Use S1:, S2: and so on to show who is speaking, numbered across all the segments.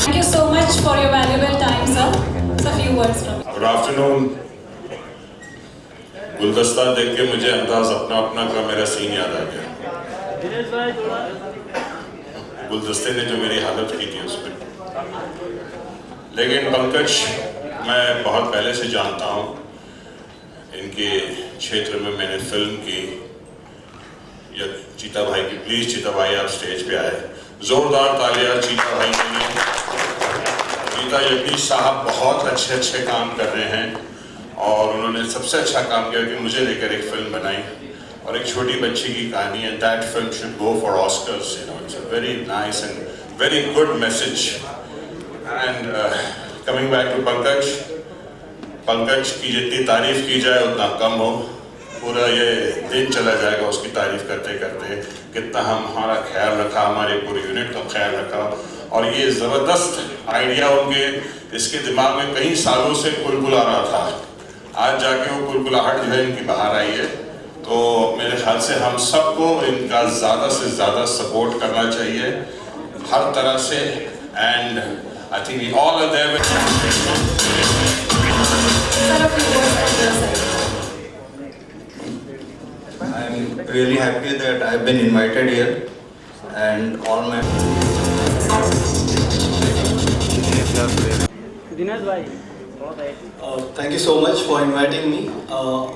S1: Thank you so much for your valuable time, sir. Just a few words from you.
S2: Good afternoon. गुलदस्ता देख के मुझे अंदाज अपना अपना का मेरा सीन याद आ गया। गुलदस्ते ने जो मेरी हालत की थी उसमें। लेकिन पंकज मैं बहुत पहले से जानता हूँ, इनके क्षेत्र में मैंने फिल्म की। या चीता भाई की, प्लीज चीता भाई आप स्टेज पे आए, जोरदार तालियां चीता भाई के लिए। चीता यज्ञेश साहब बहुत अच्छे अच्छे काम कर रहे हैं और उन्होंने सबसे अच्छा काम किया कि मुझे लेकर एक फिल्म बनाई और एक छोटी बच्ची की कहानी है। That film should go for Oscars, you know, it's a very nice and very good message. And coming back to Pankaj, Pankaj की जितनी तारीफ की जाए उतना कम हो। पूरा ये दिन चला जाएगा उसकी तारीफ करते करते, कितना हमारा ख्याल रखा, हमारे पूरे यूनिट का ख्याल रखा। और ये ज़बरदस्त आइडिया उनके इसके दिमाग में कई सालों से कुलकुला रहा था। आज जाके वो कुलकुलाहट जो है इनकी बाहर आई है। तो मेरे ख्याल से हम सबको इनका ज़्यादा से ज़्यादा सपोर्ट करना चाहिए हर तरह से। And I think we all are there.
S3: I'm really happy that I've been invited here and all my thank you so much for inviting me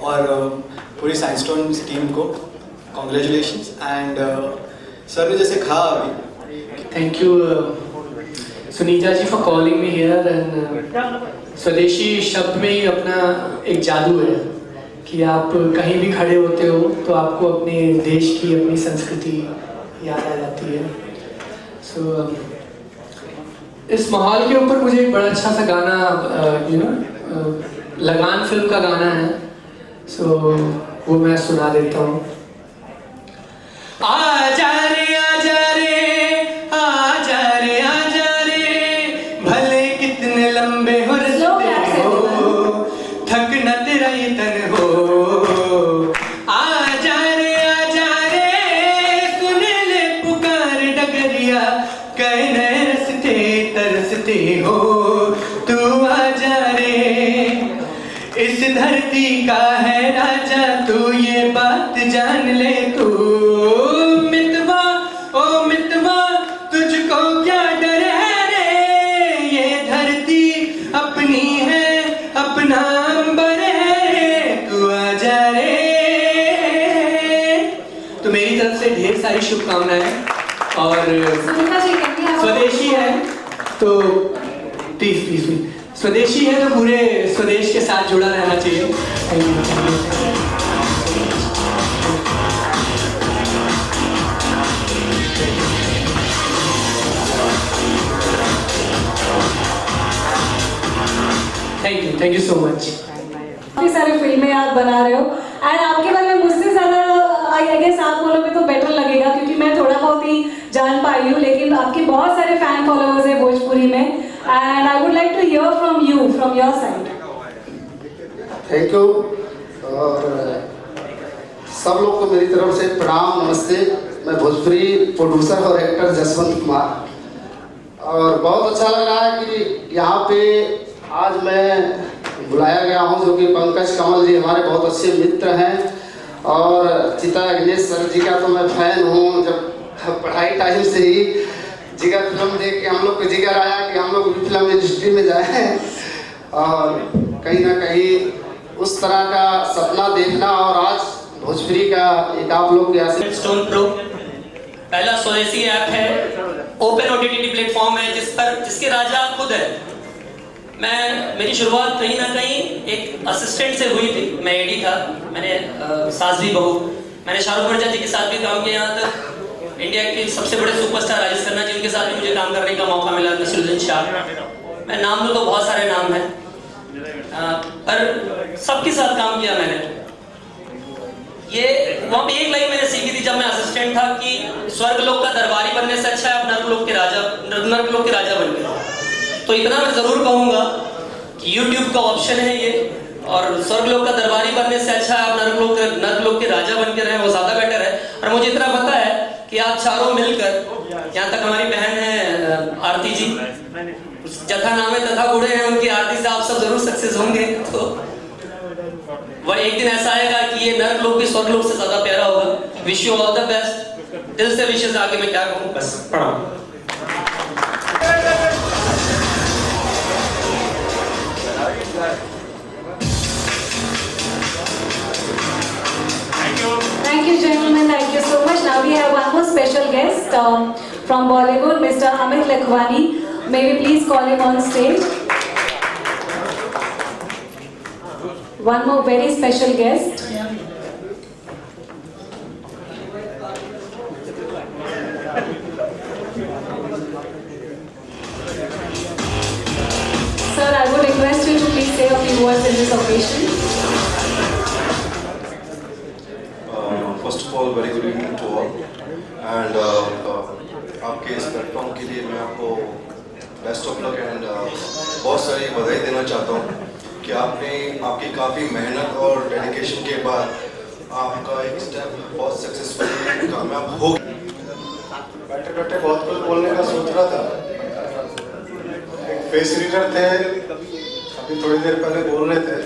S3: और पूरी साइंस स्टोन टीम को congratulations and सर ने जैसे कहा अभी,
S4: thank you Sunita ji for calling me here and स्वदेशी शब्द में ही अपना एक जादू है कि आप कहीं भी खड़े होते हो तो आपको अपने देश की, अपनी संस्कृति याद आ जाती है। सो इस माहौल के ऊपर मुझे एक बड़ा अच्छा सा गाना लगान फिल्म का गाना है, सो वो मैं सुना देता हूँ। आजा रे आजा रे आजा रे आजा रे, भले कितने लंबे हो रस्ते हो, थक न तेरा ये तन हो। आजा रे सुन ले पुकार डगरिया, कई नए रस्ते तरसते हो। तू आजा रे, इस धरती का है राजा तू, ये बात जान ले तू। मितवा ओ मितवा तुझको क्या डर है रे, ये धरती अपनी है, अपना अंबर है रे, तू आजा रे। तो मेरी तरफ से ढेर सारी शुभकामनाएं और स्वदेशी है तो प्लीज प्लीज स्वदेशी है तो पूरे स्वदेश के साथ जुड़ा रहना चाहिए। Thank you. Thank you so much.
S1: काफी सारे फिल्में आप बना रहे हो एंड आपके बारे में मुझसे ज़्यादा आई गेस आप बोलोगे तो बेटर लगेगा क्योंकि मैं थोड़ा बहुत ही जान पाई हूँ, लेकिन आपके बहुत सारे फैन फॉलोअर्स हैं भोजपुरी में and I would like to hear from you, from your side.
S5: Thank you. और सब लोग को मेरी तरफ से प्रणाम, नमस्ते। मैं भोजपुरी प्रोड्यूसर और एक्टर जसवंत कुमार, और बहुत अच्छा लग रहा है कि यहाँ पे आज मैं बुलाया गया हूँ, जो कि पंकज कमल जी हमारे बहुत अच्छे मित्र हैं। और चीता यज्ञेश सर जी का तो मैं फैन हूँ, जब पढ़ाई टाइम से ही जिगर फिल्म देख के हम लोग को जिगर आया कि हम लोग भी फिल्म इंडस्ट्री में जाएं और कहीं ना कहीं उस तरह का सपना देखना। और आज भोजपुरी का एक आप लोग के
S4: स्टोन प्रो पहला स्वदेशी ऐप है, ओपन ओटीटी प्लेटफॉर्म है जिसके राजा खुद है। मेरी शुरुआत कहीं ना कहीं एक असिस्टेंट से हुई थी। मैं एडी था, मैंने सास भी बहू, मैंने शाहरुख मिर्जा जी के साथ भी काम किया। यहाँ तक इंडिया के सबसे बड़े सुपरस्टार राजेश खन्ना जी, उनके साथ भी मुझे काम करने का मौका मिला। नसीरुद्दीन शाह, मैं नाम लूँ तो बहुत सारे नाम हैं, पर सबके साथ काम किया मैंने। ये वहाँ पे एक लाइन मैंने सीखी थी जब मैं असिस्टेंट था कि स्वर्ग लोक का दरबारी बनने से अच्छा है आप नर्क लोक के राजा बन गए। तो इतना मैं जरूर कहूँगा कि
S6: YouTube का ऑप्शन है ये, और स्वर्गलोक का दरबारी बनने से अच्छा आप नरकलोक के राजा बन के रहें, वो ज्यादा बेटर है। और मुझे इतना पता है कि आप चारों मिलकर, यहाँ तक हमारी बहन है आरती जी, जथा नामे तथा गुड़े हैं, उनकी आरती से आप सब जरूर सक्सेस होंगे। तो वह एक दिन ऐसा आएगा कि ये नरकलोक भी स्वर्गलोक से ज्यादा प्यारा होगा। Wish you all the best. दिल से विशेष, आगे मैं क्या कहूँ, बस प्रणाम।
S1: Thank you, gentlemen. Thank you so much. Now we have one more special guest from Bollywood, Mr. Amit Lakhwani. May we please call him on stage? One more very special guest. Sir, I would request you to please say a few words in this occasion.
S7: First of all very good evening to all and आपके इस platform के लिए मैं आपको best of luck and बहुत सारी बधाई देना चाहता हूँ कि आपकी काफ़ी मेहनत और डेडिकेशन के बाद आपका एक स्टेप बहुत सक्सेसफुली कामयाब हो।
S3: बैठे बैठे बहुत कुछ बोलने का सोच रहा था। एक फेस रीडर थे, अभी थोड़ी देर पहले बोल रहे थे,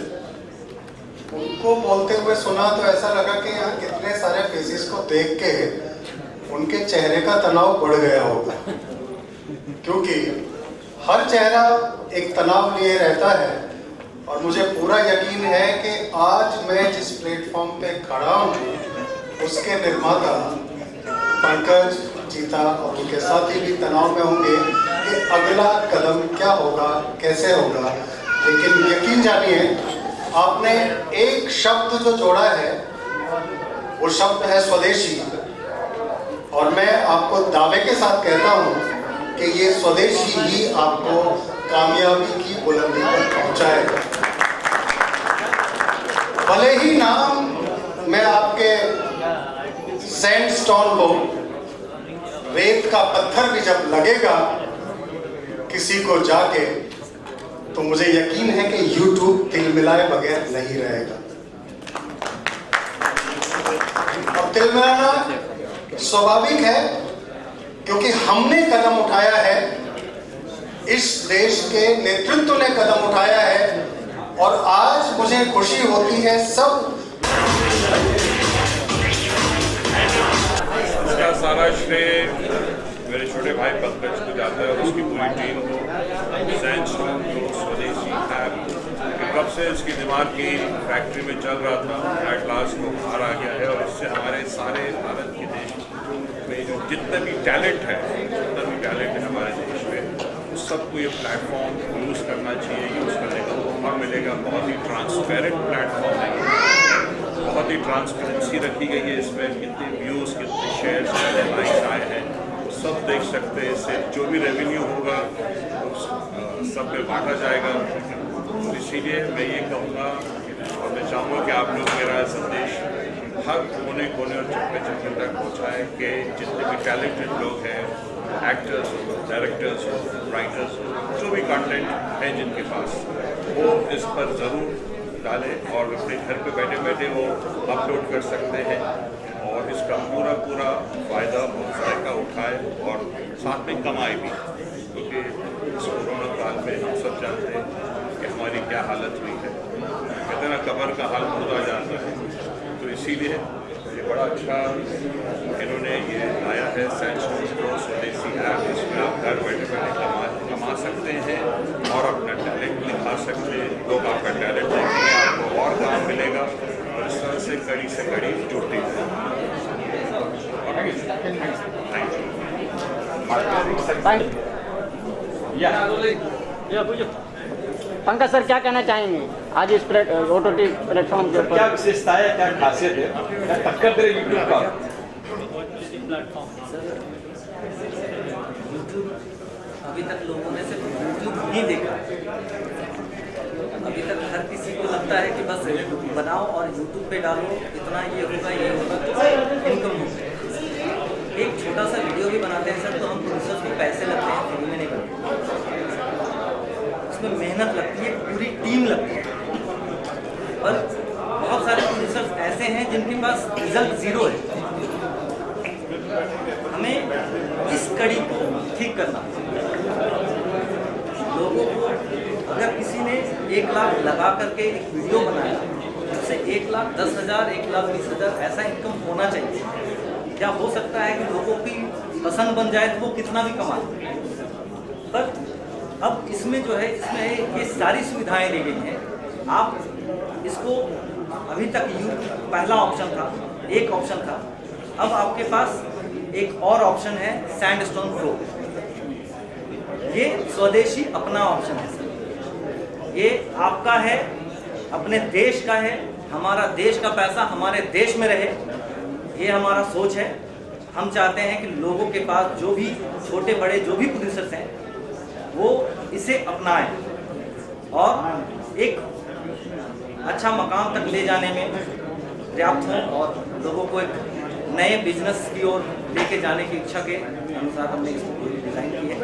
S3: उनको बोलते हुए सुना तो ऐसा लगा कि यार कितने सारे फेसेस को देख के उनके चेहरे का तनाव बढ़ गया होगा, क्योंकि हर चेहरा एक तनाव लिए रहता है। और मुझे पूरा यकीन है कि आज मैं जिस प्लेटफॉर्म पे खड़ा हूँ उसके निर्माता पंकज, चीता और उनके साथी भी तनाव में होंगे कि अगला कदम क्या होगा, कैसे होगा। लेकिन यकीन जानिए, आपने एक शब्द जो जोड़ा है वो शब्द है स्वदेशी, और मैं आपको दावे के साथ कहता हूँ कि ये स्वदेशी ही आपको कामयाबी की बुलंदी पर पहुँचाएगा। भले ही नाम मैं आपके सैंडस्टोन को, रेत का पत्थर भी जब लगेगा किसी को जाके, तो मुझे यकीन है कि YouTube तिलमिलाए बगैर नहीं रहेगा। और तिलमिलाना स्वाभाविक है, क्योंकि हमने कदम उठाया है, इस देश के नेतृत्व ने कदम उठाया है, और आज मुझे खुशी होती है सब।
S2: इसका सारा श्रेय मेरे छोटे भाई पंकज को जाता है और उसकी पूरी टीम को। सैंडस्टोन को स्वदेशी ऐप कब से इसकी दिमाग की फैक्ट्री में चल रहा था, एट लास्ट को बाहर आ गया है, और इससे हमारे सारे भारत के देश में जो जितने भी टैलेंट है हमारे देश में, उस सबको ये प्लेटफॉर्म यूज़ करना चाहिए। यूज़ करने का मौका मिलेगा। बहुत ही ट्रांसपेरेंट प्लेटफॉर्म है, बहुत ही ट्रांसपेरेंसी रखी गई है इसमें। कितने व्यूज़, कितने शेयर्स, कितने लाइक्स आए हैं, सब देख सकते हैं। इससे जो भी रेवेन्यू होगा सब में बांटा जाएगा। तो इसीलिए मैं ये कहूँगा और मैं चाहूँगा कि आप लोग मेरा संदेश हर कोने कोने और चप्पे चप्पे तक पहुँचाएँ कि जितने भी टैलेंटेड लोग हैं, एक्टर्स हो, डायरेक्टर्स हो, राइटर्स हो, जो भी कंटेंट है जिनके पास, वो इस पर ज़रूर डालें और अपने घर पे बैठे बैठे वो अपलोड कर सकते हैं और इसका पूरा फ़ायदा जायका उठाए और साथ में कमाए भी। क्योंकि इस कोरोना काल में हम सब जानते हैं कि हमारी क्या हालत हुई है, कितना कब्र का हाल खुद आ जाता है। तो इसीलिए ये बड़ा अच्छा इन्होंने ये लाया है सैंडस्टोन प्रो स्वदेशी ऐप। इसमें आप घर बैठे बैठे कमा सकते हैं और अपना टैलेंट दिखा सकते हैं। लोग आपका टैलेंट देखेंगे, आपको और काम मिलेगा और इस तरह से कड़ी जुड़ती है।
S8: पंकज सर क्या कहना चाहेंगे आज इस OTT प्लेटफॉर्म के ऊपर?
S9: क्या विशेषता है, क्या खासियत है, क्या टक्कर दे यूट्यूब का?
S6: अभी तक लोगों ने सिर्फ यूट्यूब ही देखा है। अभी तक हर किसी को लगता है कि बस बनाओ और यूट्यूब पे डालो, इतना ये होगा तो इनकम होगी। एक छोटा सा वीडियो भी बनाते हैं सर तो हम प्रोड्यूसर्स को पैसे लगते हैं, फ्री में नहीं करते।
S10: इसमें मेहनत लगती है, पूरी टीम लगती है। पर बहुत सारे प्रोड्यूसर्स ऐसे हैं जिनके पास रिजल्ट ज़ीरो है। हमें इस कड़ी को ठीक करना। लोगों को अगर किसी ने 1 लाख लगा करके एक वीडियो बनाया, उससे 1,10,000, 1,20,000 ऐसा इनकम होना चाहिए। क्या हो सकता है कि लोगों की पसंद बन जाए तो वो कितना भी कमा ले। पर अब इसमें जो है, इसमें ये सारी सुविधाएं दी गई हैं। आप इसको अभी तक पहला ऑप्शन था, एक ऑप्शन था, अब आपके पास एक और ऑप्शन है, सैंडस्टोन प्रो। ये स्वदेशी अपना ऑप्शन है सर। ये आपका है, अपने देश का है। हमारा देश का पैसा हमारे देश में रहे, ये हमारा सोच है। हम चाहते हैं कि लोगों के पास जो भी छोटे बड़े जो भी प्रोड्यूसर्स हैं वो इसे अपनाएं और एक अच्छा मकाम तक ले जाने में पर्याप्त हों और लोगों को एक नए बिजनेस की ओर लेके जाने की इच्छा के अनुसार हमने इसको पूरी डिज़ाइन की है।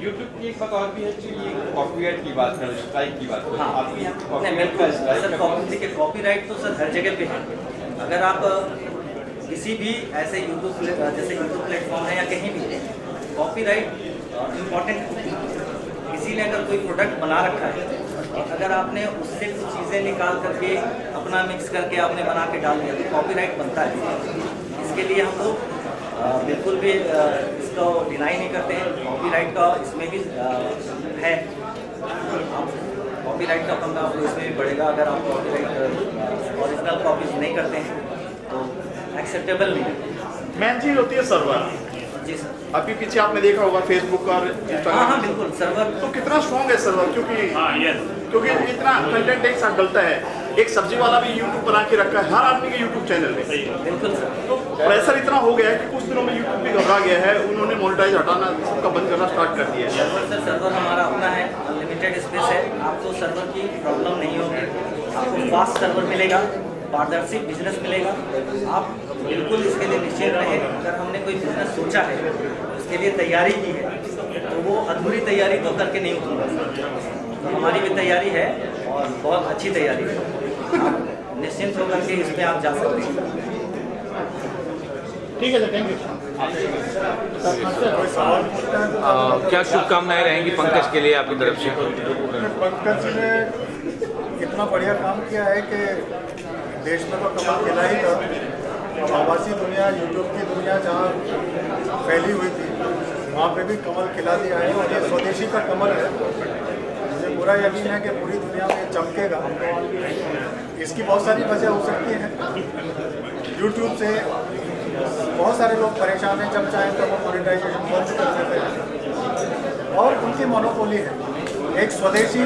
S9: यूट्यूब की एक बात और भी है कि ये कॉपीराइट की बात कर, स्ट्राइक की बात कर।
S10: हाँ,
S9: आपके यहाँ पे
S10: नहीं बिल्कुल सर, कॉपीराइट तो सर हर जगह पे है। अगर आप किसी भी ऐसे यूट्यूब जैसे यूट्यूब प्लेटफॉर्म है या कहीं भी, कॉपीराइट इम्पॉर्टेंट है। किसी ने अगर कोई प्रोडक्ट बना रखा है, अगर आपने उससे कुछ चीज़ें निकाल करके अपना मिक्स करके आपने बना के डाल दिया तो कॉपीराइट बनता है। इसके लिए हम लोग बिल्कुल भी इसको डिनाई नहीं करते हैं। कॉपीराइट का इसमें भी है, कॉपीराइट का पंगा आपको इसमें भी पड़ेगा। अगर आप कॉपीराइट ओरिजिनल कॉपीज नहीं करते हैं तो एक्सेप्टेबल नहीं है।
S11: मेन चीज होती है सर्वर।
S10: जी सर।
S11: अभी पीछे आपने देखा होगा फेसबुक और इंस्टाग्राम।
S10: हाँ बिल्कुल, सर्वर
S11: तो कितना स्ट्रॉन्ग है सर्वर, क्योंकि इतना कंटेंट एक साथ डलता है। एक सब्जी वाला भी यूट्यूब बना के रखा है, हर आदमी के यूट्यूब चैनल में।
S10: बिल्कुल सर।
S11: तो प्रेशर इतना हो गया है कि कुछ दिनों में यूट्यूब भी घबरा गया है, उन्होंने मोनेटाइज हटाना सबका बंद करना स्टार्ट कर दिया है।
S10: सर्वर हमारा अपना है, अनलिमिटेड स्पेस है, आपको सर्वर की प्रॉब्लम नहीं होगी। आपको फास्ट सर्वर मिलेगा, पारदर्शी बिजनेस मिलेगा। आप बिल्कुल इसके लिए निश्चित रहें। अगर हमने कोई बिजनेस सोचा है, उसके लिए तैयारी की है, तो वो अधूरी तैयारी तो करके नहीं उठूँगा। तो हमारी भी तैयारी है और बहुत अच्छी तैयारी है। आप निश्चिंत होकर के इसमें आप जा सकते हैं।
S11: ठीक है सर, थैंक यू।
S9: क्या शुभकामनाएं रहेंगी पंकज के लिए आपकी तरफ से?
S3: पंकज जी ने इतना बढ़िया काम किया है कि देश में तो कमल खिला ही था। आभासी दुनिया, यूट्यूब की दुनिया जहाँ फैली हुई थी, वहाँ पे भी कमल खिला दिया है। और ये स्वदेशी का कमल है। मुझे पूरा यकीन है कि पूरी दुनिया में चमकेगा। इसकी बहुत सारी वजह हो सकती हैं। यूट्यूब से बहुत सारे लोग परेशान हैं, जब चाहें तो वो मोनेटाइजेशन बंद कर देते हैं और उनकी मोनोपोली है। एक स्वदेशी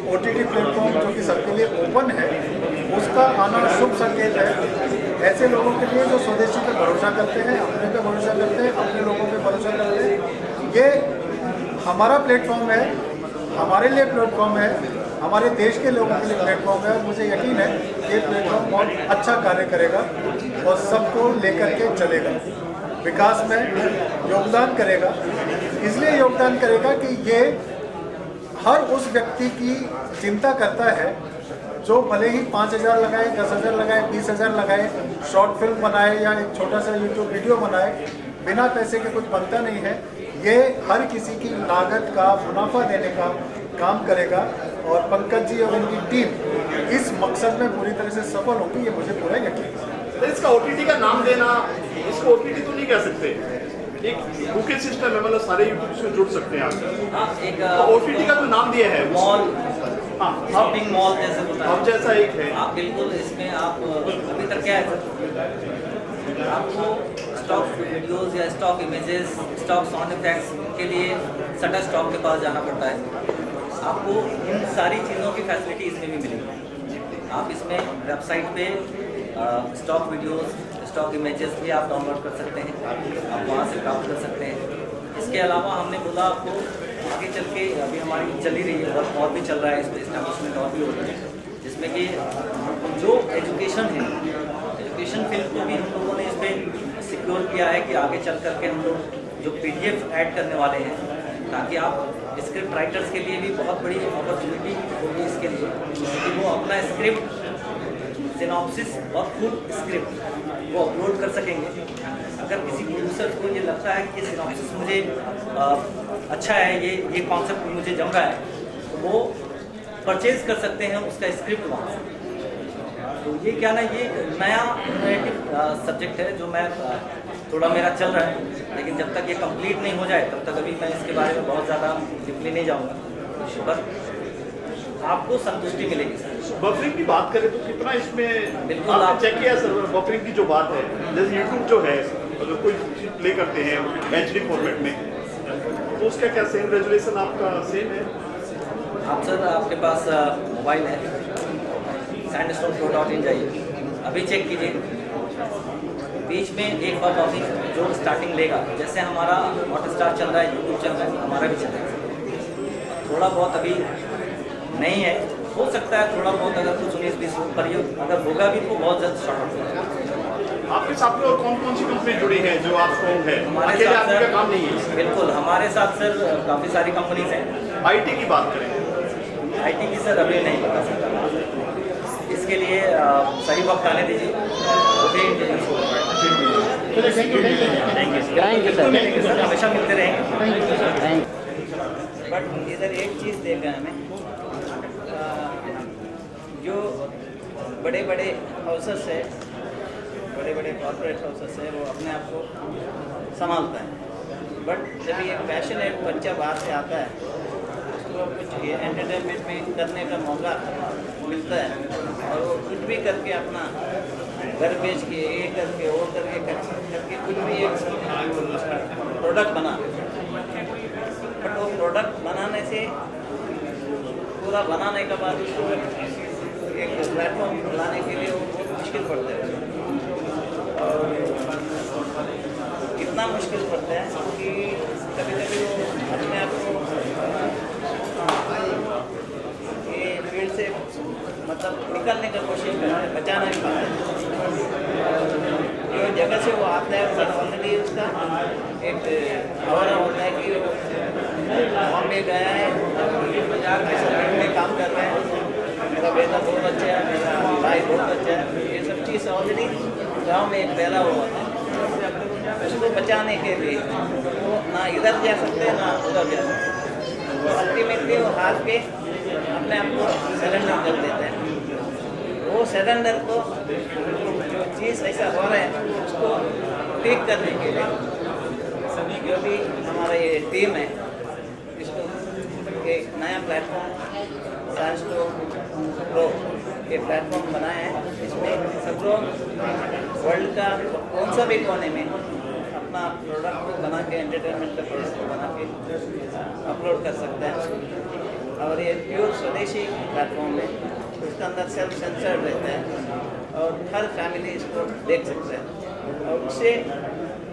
S3: OTT प्लेटफॉर्म जो कि सबके लिए ओपन है, उसका आना शुभ संकेत है ऐसे लोगों के लिए जो स्वदेशी पे भरोसा करते हैं, अपने पे भरोसा करते हैं, अपने लोगों पे भरोसा करते हैं। ये हमारा प्लेटफॉर्म है, हमारे लिए प्लेटफॉर्म है, हमारे देश के लोगों के लिए प्लेटफॉर्म है। मुझे यकीन है ये प्लेटफॉर्म बहुत अच्छा कार्य करेगा और सबको लेकर के चलेगा, विकास में योगदान करेगा। इसलिए योगदान करेगा कि ये हर उस व्यक्ति की चिंता करता है जो भले ही 5,000 लगाए, 10,000 लगाए, 20,000 लगाए, शॉर्ट फिल्म बनाए या एक छोटा सा यूट्यूब वीडियो बनाए, बिना पैसे के कुछ बनता नहीं है। ये हर किसी की लागत का मुनाफा देने का काम करेगा और पंकज जी और इनकी टीम इस मकसद में पूरी तरह से सफल होगी, ये मुझे पूरा यकीन है।
S11: तो इसका OTT का नाम देना, इसको OTT तो नहीं कह सकते, एक बुकिंग सिस्टम है, मतलब सारे यूट्यूब से जुड़ सकते हैं आप।
S10: हाँ, एक
S11: OTT का जो नाम दिया है
S10: मॉल,
S11: हाँ,
S10: शॉपिंग मॉल जैसे होता है,
S11: अब जैसा एक है।
S10: आप बिल्कुल इसमें आप अभी तक क्या है सर, आपको स्टॉक वीडियोस या stock images, stock sound effects के लिए शटर स्टॉक के पास जाना पड़ता है। आपको इन सारी चीज़ों की फैसिलिटी इसमें भी मिलेगी। आप इसमें वेबसाइट पे स्टॉक वीडियोस, स्टॉक इमेजेस भी आप डाउनलोड कर सकते हैं, आप वहाँ से प्राप्त कर सकते हैं। इसके अलावा हमने बोला आपको आगे चल के, अभी हमारी चल ही रही है और भी चल रहा है, इस पर इस्टेब्लिशमेंट और भी हो रही है, जिसमें कि जो एजुकेशन है, एजुकेशन फील्ड को भी हम लोगों ने इस पर सिक्योर किया है कि आगे चल करके हम लोग जो PDF ऐड करने वाले हैं, ताकि आप स्क्रिप्ट राइटर्स के लिए भी बहुत बड़ी अपॉर्चुनिटी होगी इसके लिए कि वो अपना स्क्रिप्ट सिनॉप्सिस और फुल स्क्रिप्ट वो अपलोड कर सकेंगे। अगर किसी प्रोड्यूसर को ये लगता है कि सिनॉप्सिस मुझे अच्छा है, ये कॉन्सेप्ट मुझे जम रहा है, तो वो परचेज कर सकते हैं उसका स्क्रिप्ट वहाँ से। तो ये क्या ना, ये नया इनोवेटिव सब्जेक्ट है जो मैं थोड़ा मेरा चल रहा है, लेकिन जब तक ये कंप्लीट नहीं हो जाए तब तक अभी मैं इसके बारे में बहुत ज़्यादा डीपली नहीं जाऊँगा, बस आपको संतुष्टि मिलेगी सर।
S11: बफरिंग की बात करें तो कितना इसमें
S10: बिल्कुल
S11: आपने
S10: आप-
S11: चेक किया सर? बफरिंग की जो बात है, जैसे यूट्यूब जो है, अगर कोई चीज प्ले करते हैं HD फॉर्मेट में, तो उसका क्या सेम रेजोल्यूशन आपका सेम है?
S10: आप सर, आपके पास मोबाइल है, sandstone.in जाइए, अभी चेक कीजिए। बीच में एक बार बफरिंग जो स्टार्टिंग लेगा, जैसे हमारा हॉटस्टार चल रहा है, यूट्यूब चल रहा है, हमारा भी चल रहा है, थोड़ा बहुत अभी नहीं है, हो सकता है थोड़ा बहुत अगर कुछ 19-20 पर अगर होगा भी तो बहुत जल्द शॉर्ट आउट होगा।
S11: आपके साथ में और कौन कौन सी कंपनी जुड़ी है जो आप स्ट्रॉन्ग है?
S10: हमारे
S11: अकेले
S10: साथ
S11: आदमी का
S10: सर,
S11: काम नहीं है।
S10: बिल्कुल हमारे साथ सर काफ़ी सारी कंपनीज हैं।
S11: IT की बात करें,
S10: IT की सर अभी नहीं बता सकता, इसके लिए सही वक्त आने दीजिए, वो भी इंट्रोड्यूस होगा।
S8: Thank you sir.
S10: हमेशा मिलते रहेंगे।
S8: थैंक
S12: बट इधर एक चीज़ देखा है हमें, जो बड़े बड़े हाउसेस है, बड़े बड़े कॉर्पोरेट हाउसेस है, वो अपने आप को संभालता है, बट जब ये पैशनेट बच्चा बाहर से आता है, उसको कुछ ये एंटरटेनमेंट में करने का मौका मिलता है और वो कुछ भी करके अपना घर बेच के, ये करके, वो करके कुछ भी एक प्रोडक्ट बना, बट वो प्रोडक्ट बनाने से पूरा बनाने के बाद उसको एक प्लेटफॉर्म लाने के लिए वो बहुत मुश्किल पड़ता है, और इतना मुश्किल पड़ता है कि कभी कभी वो अपने आप को ये फील्ड से मतलब निकलने की कोशिश करते हैं, बचा नहीं पाते। जो जगह से वो आता है बट ऑलरेडी उसका एक आवारा होता है कि बॉम्बे गया है, में काम कर रहे हैं, मेरा बेटा बहुत अच्छा है, मेरा भाई बहुत अच्छा है, ये सब चीज़ ऑलरेडी गांव में फैला हुआ है। उसको बचाने के लिए वो ना इधर जा सकते ना उधर जा सकते, तो अल्टीमेटली वो हाथ पे अपने आप को सरेंडर कर देते हैं। वो सरेंडर को जो चीज़ ऐसा हो रहा है उसको ठीक करने के लिए जो भी हमारा ये टीम है, इसको एक नया प्लेटफॉर्म सैंडस्टोन प्रो ये प्लेटफॉर्म बनाया है। इसमें सब लोग वर्ल्ड का कौन सा भी कोने में अपना प्रोडक्ट को बना के, एंटरटेनमेंट का प्रोडक्ट को बना के अपलोड कर सकते हैं। और ये प्योर स्वदेशी प्लेटफॉर्म है, उसके अंदर सेल्फ सेंसर्ड रहता है और हर फैमिली इसको देख सकते हैं। और उससे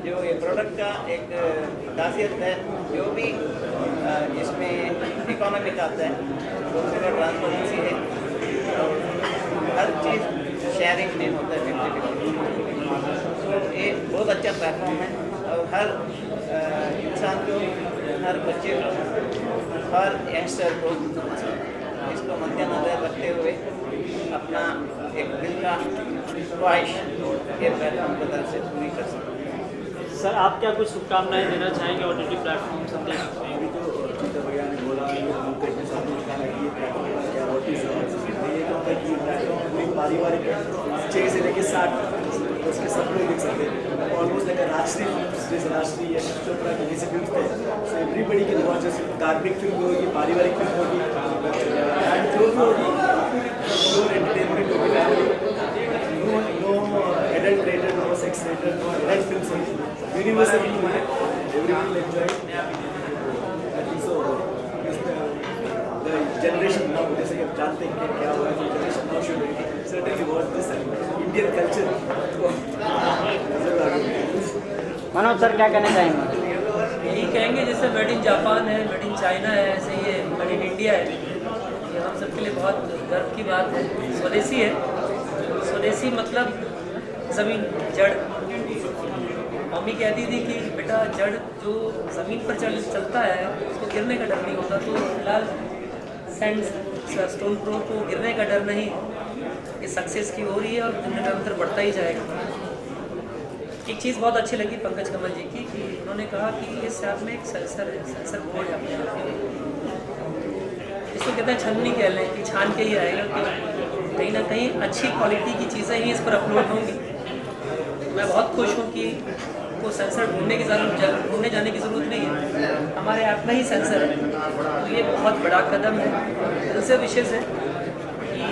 S12: जो ये प्रोडक्ट का एक खासियत है, जो भी इसमें इकोनॉमिक आता है वो पूरा ट्रांसपेरेंसी है और हर चीज़ शेयरिंग में होता है 50-50। तो ये बहुत अच्छा प्लेटफॉर्म है और हर इंसान को, हर बच्चे को, हर यंगस्टर को इसको मद्देनजर रखते हुए अपना एक दिल का ख्वाहिश ये प्लेटफॉर्म की तरफ से पूरी कर सकते हैं।
S8: सर, आप क्या कुछ शुभकामनाएं देना चाहेंगे OTT प्लेटफॉर्म संदेश?
S12: अभी तो चिंता भैया ने बोला हमको अपने साथ में कहना कि ये प्लेटफॉर्म या और चीज़ ये कहता कि प्लेटफॉर्म एक पारिवारिक 6 से लेकर 60 उसके सब लोग देख सकते हैं। ऑलमोस्ट लाइक राष्ट्रीय फिल्म, जैसे राष्ट्रीय यश चोपड़ा की जैसे फिल्म थे, सो एवरीबडी के वॉच, जैसे धार्मिक फिल्म होगी, पारिवारिक फिल्म होगी, एंड जो भी होगी प्योर एंटरटेनमेंट होगी, no adult rated, no sex rated, no adult film होगी, यूनिवर्सल फिल्म है, everybody will enjoy. I think so the generation now, जैसे कि आप जानते हैं कि क्या हुआ है, generation now should certainly watch this Indian culture.
S8: Manoj sir क्या कहना चाहेंगे?
S6: यही कहेंगे जैसे मेड इन जापान है, मेड इन चाइना है, ऐसे ही मेड इन इंडिया है। ये हम सबके लिए बहुत गर्व की बात है। स्वदेशी है, स्वदेशी मतलब ज़मीन, जड़,
S10: मम्मी कहती थी कि बेटा जड़ जो ज़मीन पर चलता है उसको गिरने का डर नहीं होता, तो फिलहाल सैंड स्टोन प्रो को गिरने का डर नहीं, ये सक्सेस की हो रही है और निरंतर बढ़ता ही जाएगा। एक चीज़ बहुत अच्छी लगी पंकज कमल जी की कि उन्होंने कहा कि इस ऐप में एक सेंसर है, सेंसर बोर्ड है अपने आप में। इसको कहते हैं छन्नी कह लें कि छान के ही आएगा कि कहीं ना कहीं अच्छी क्वालिटी की चीज़ें ही इस पर अपलोड होंगी। मैं बहुत खुश हूँ कि को सेंसर ढूंढने जाने की ज़रूरत नहीं है, हमारे ऐप में ही सेंसर है। तो ये बहुत बड़ा कदम है। दूसरा विशेष है कि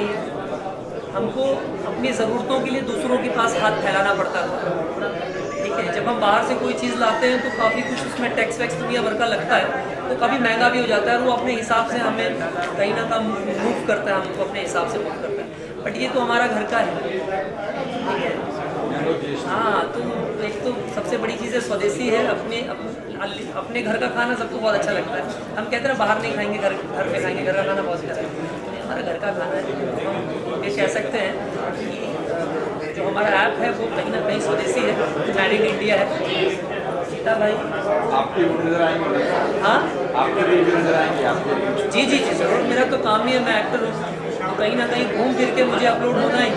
S10: हमको अपनी ज़रूरतों के लिए दूसरों के पास हाथ फैलाना पड़ता था, ठीक है। जब हम बाहर से कोई चीज़ लाते हैं तो काफ़ी कुछ उसमें टैक्स वैक्स दुनिया भर का लगता है, तो काफ़ी महंगा भी हो जाता है और वो अपने हिसाब से हमें कहीं ना कहीं मूव करता है, हमको अपने हिसाब से मूव करता है। बट ये तो हमारा घर का है, ठीक है। हाँ, तो एक तो सबसे बड़ी चीज़ है स्वदेशी है, अपने घर का खाना सबको बहुत अच्छा लगता है। हम कहते हैं बाहर नहीं खाएंगे, घर पे खाएंगे, घर का खाना बहुत अच्छा है। हमारा घर का खाना है, हम ये कह सकते हैं कि जो हमारा ऐप है वो कहीं ना कहीं स्वदेशी है, मेड इन इंडिया है। सीता भाई
S9: आपके नजर आएंगे?
S10: हाँ,
S9: आपके भी नजर आएंगे आपके?
S10: जी जी जी जरूर, मेरा तो काम ही है, मैं एक्टर हूँ, तो कहीं ना कहीं घूम फिर के मुझे अपलोड होना ही,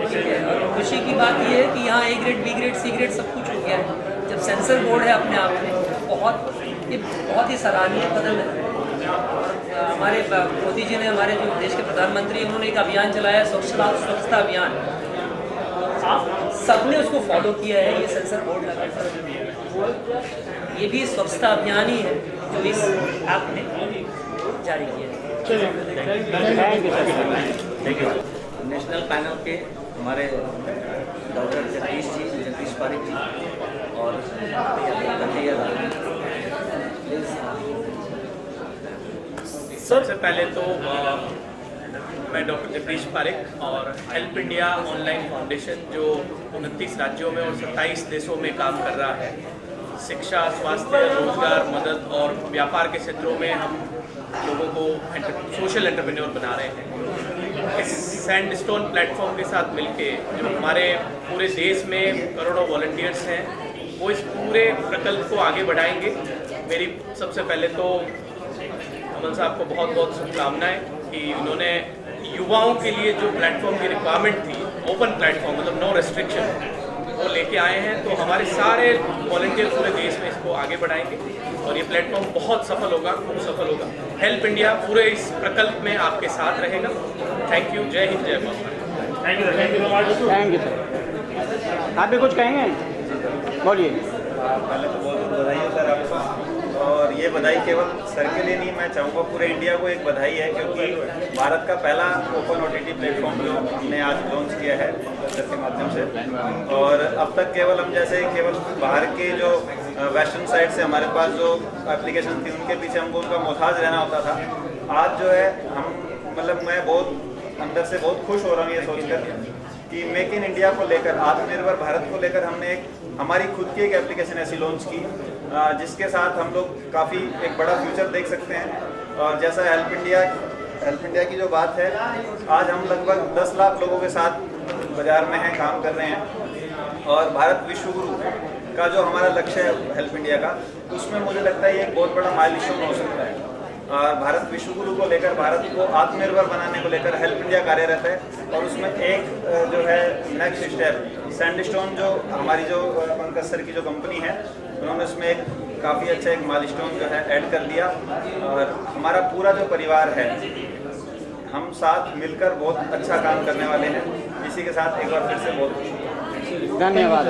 S10: ठीक है। और खुशी की बात ये है कि यहाँ A grade, B grade, C grade सब कुछ हो गया है। जब सेंसर बोर्ड है अपने आप में, ये बहुत ही सराहनीय कदम है। हमारे मोदी जी ने, हमारे जो देश के प्रधानमंत्री, उन्होंने एक अभियान चलाया, स्वच्छता अभियान। आप सबने उसको फॉलो किया है, ये सेंसर बोर्ड लगाकर। ये भी स्वच्छता अभियान ही है जो इस ऐप ने जारी किया है।
S12: नेशनल पैनल के हमारे डॉक्टर जगदीश पारिक जी और
S13: सबसे पहले तो मैं डॉक्टर जगदीश पारिक और हेल्प इंडिया ऑनलाइन फाउंडेशन जो 29 राज्यों में और 27 देशों में काम कर रहा है, शिक्षा, स्वास्थ्य, रोजगार, मदद और व्यापार के क्षेत्रों में हम लोगों को सोशल एंटरप्रेन्योर बना रहे हैं। इस सैंडस्टोन प्लेटफॉर्म के साथ मिलके जो हमारे पूरे देश में करोड़ों वॉलंटियर्स हैं, वो इस पूरे प्रकल्प को आगे बढ़ाएंगे। मेरी सबसे पहले तो अमन साहब को बहुत बहुत शुभकामनाएं कि उन्होंने युवाओं के लिए जो प्लेटफॉर्म की रिक्वायरमेंट थी, ओपन प्लेटफॉर्म मतलब नो रेस्ट्रिक्शन, वो लेके आए हैं। तो हमारे सारे वॉलंटियर पूरे देश में इसको आगे बढ़ाएंगे और ये प्लेटफॉर्म बहुत सफल होगा, खूब सफल होगा। हेल्प इंडिया पूरे इस प्रकल्प में आपके साथ रहेगा। थैंक यू, जय हिंद, जय भारत।
S8: Thank you sir. आप भी कुछ कहेंगे? बोलिए।
S14: पहले तो बहुत बहुत बधाई हो सर आपको, और ये बधाई केवल सर के लिए नहीं, मैं चाहूँगा पूरे इंडिया को एक बधाई है, क्योंकि भारत का पहला ओपन OTT प्लेटफॉर्म जो हमने आज लॉन्च किया है सर के माध्यम से। और अब तक केवल हम जैसे केवल बाहर के जो वेस्टर्न साइड से हमारे पास जो एप्लीकेशन थी उनके पीछे हमको उनका मोहताज रहना होता था। आज जो है हम मतलब मैं बहुत अंदर से बहुत खुश हो रहा हूँ ये सोचकर कि मेक इन इंडिया को लेकर, आत्मनिर्भर भारत को लेकर हमने हमारी खुद की एक एप्लीकेशन ऐसी लॉन्च की जिसके साथ हम लोग काफ़ी एक बड़ा फ्यूचर देख सकते हैं। और जैसा हेल्प इंडिया की जो बात है, आज हम लगभग 10 लाख लोगों के साथ बाजार में हैं, काम कर रहे हैं। और भारत विश्व गुरु का जो हमारा लक्ष्य है हेल्प इंडिया का, उसमें मुझे लगता है ये एक बहुत बड़ा माइलस्टोन हो सकता है। और भारत विश्व गुरु को लेकर, भारत को आत्मनिर्भर बनाने को लेकर हेल्प इंडिया कार्यरत है। और उसमें एक जो है नेक्स्ट स्टेप सैंडस्टोन, जो हमारी जो पंकज सर की जो कंपनी है, उन्होंने उसमें एक काफ़ी अच्छा एक माइलस्टोन जो है ऐड कर दिया। और हमारा पूरा जो परिवार है, हम साथ मिलकर बहुत अच्छा काम करने वाले हैं। इसी के साथ एक बार फिर से बहुत
S8: धन्यवाद।